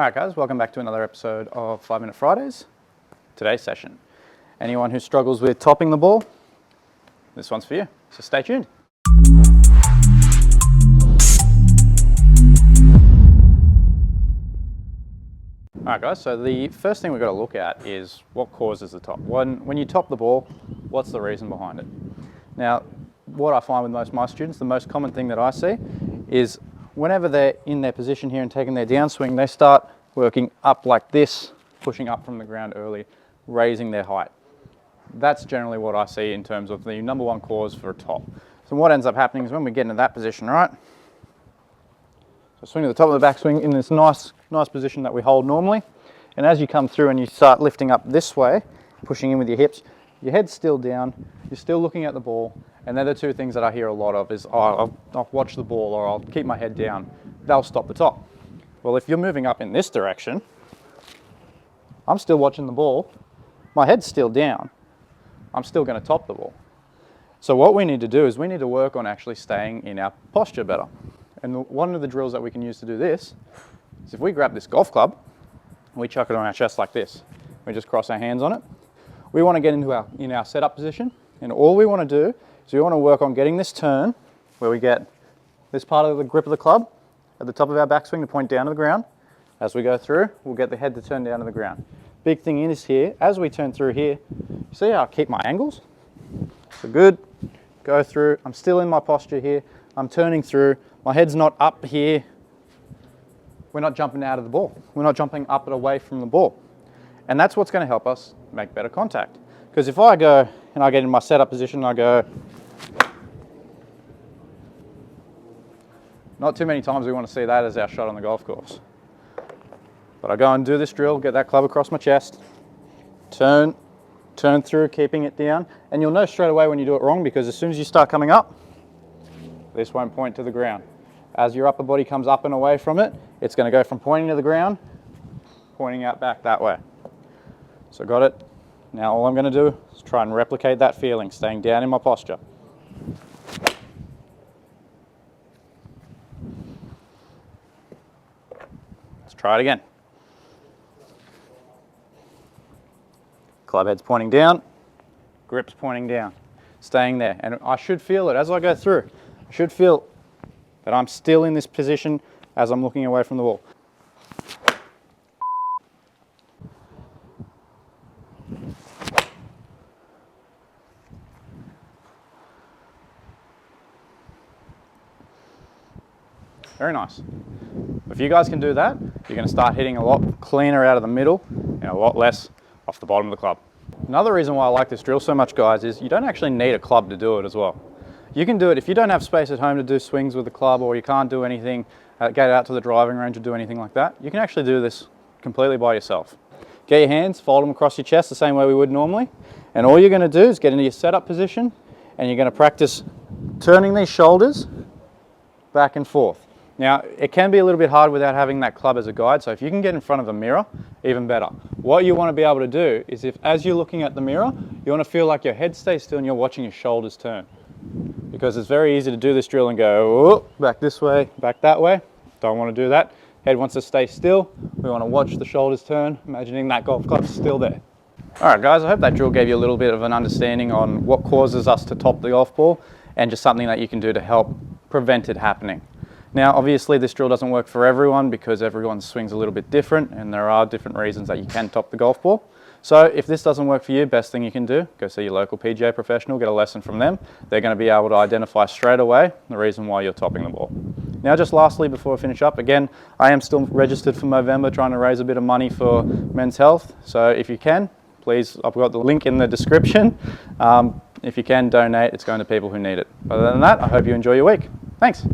Alright guys, welcome back to another episode of 5 Minute Fridays. Today's session. Anyone who struggles with topping the ball, this one's for you, so stay tuned. Alright guys, so the first thing we've got to look at is what causes the top. When you top the ball, what's the reason behind it? Now, what I find with most of my students, the most common thing that I see is whenever they're in their position here and taking their downswing, they start working up like this, pushing up from the ground early, raising their height. That's generally what I see in terms of the number one cause for a top. So what ends up happening is when we get into that position, right? So swing to the top of the backswing in this nice position that we hold normally. And as you come through and you start lifting up this way, pushing in with your hips, your head's still down, you're still looking at the ball, and they're the two things that I hear a lot of is, oh, I'll watch the ball or I'll keep my head down. They'll stop the top. Well, if you're moving up in this direction, I'm still watching the ball, my head's still down, I'm still going to top the ball. So what we need to do is we need to work on actually staying in our posture better. And one of the drills that we can use to do this is if we grab this golf club, we chuck it on our chest like this. We just cross our hands on it. We want to get into our setup position, and all we want to do is we want to work on getting this turn where we get this part of the grip of the club at the top of our backswing to point down to the ground. As we go through, we'll get the head to turn down to the ground. Big thing is here, as we turn through here, you see how I keep my angles? So good, go through, I'm still in my posture here, I'm turning through, my head's not up here, we're not jumping out of the ball, we're not jumping up and away from the ball. And that's what's going to help us make better contact. Because if I go and I get in my setup position and I go, not too many times we want to see that as our shot on the golf course. But I go and do this drill, get that club across my chest, turn through, keeping it down, and you'll know straight away when you do it wrong because as soon as you start coming up, this won't point to the ground. As your upper body comes up and away from it, it's going to go from pointing to the ground, pointing out back that way. So got it. Now all I'm going to do is try and replicate that feeling, staying down in my posture. Let's try it again. Club head's pointing down, grip's pointing down, staying there. And I should feel it as I go through. I should feel that I'm still in this position as I'm looking away from the ball. Very nice. If you guys can do that, you're going to start hitting a lot cleaner out of the middle and a lot less off the bottom of the club. Another reason why I like this drill so much, guys, is you don't actually need a club to do it as well. You can do it if you don't have space at home to do swings with the club, or you can't do anything, get out to the driving range or do anything like that. You can actually do this completely by yourself. Get your hands, fold them across your chest the same way we would normally, and all you're going to do is get into your setup position and you're going to practice turning these shoulders back and forth. Now, it can be a little bit hard without having that club as a guide, so if you can get in front of a mirror, even better. What you want to be able to do is as you're looking at the mirror, you want to feel like your head stays still and you're watching your shoulders turn. Because it's very easy to do this drill and go, oh, back this way, back that way. Don't want to do that. Head wants to stay still. We want to watch the shoulders turn, imagining that golf club's still there. All right, guys, I hope that drill gave you a little bit of an understanding on what causes us to top the golf ball and just something that you can do to help prevent it happening. Now, obviously, this drill doesn't work for everyone because everyone's swing's a little bit different and there are different reasons that you can top the golf ball. So if this doesn't work for you, best thing you can do, go see your local PGA professional, get a lesson from them. They're going to be able to identify straight away the reason why you're topping the ball. Now, just lastly, before I finish up, again, I am still registered for Movember, trying to raise a bit of money for men's health. So if you can, please, I've got the link in the description. If you can donate, it's going to people who need it. Other than that, I hope you enjoy your week. Thanks.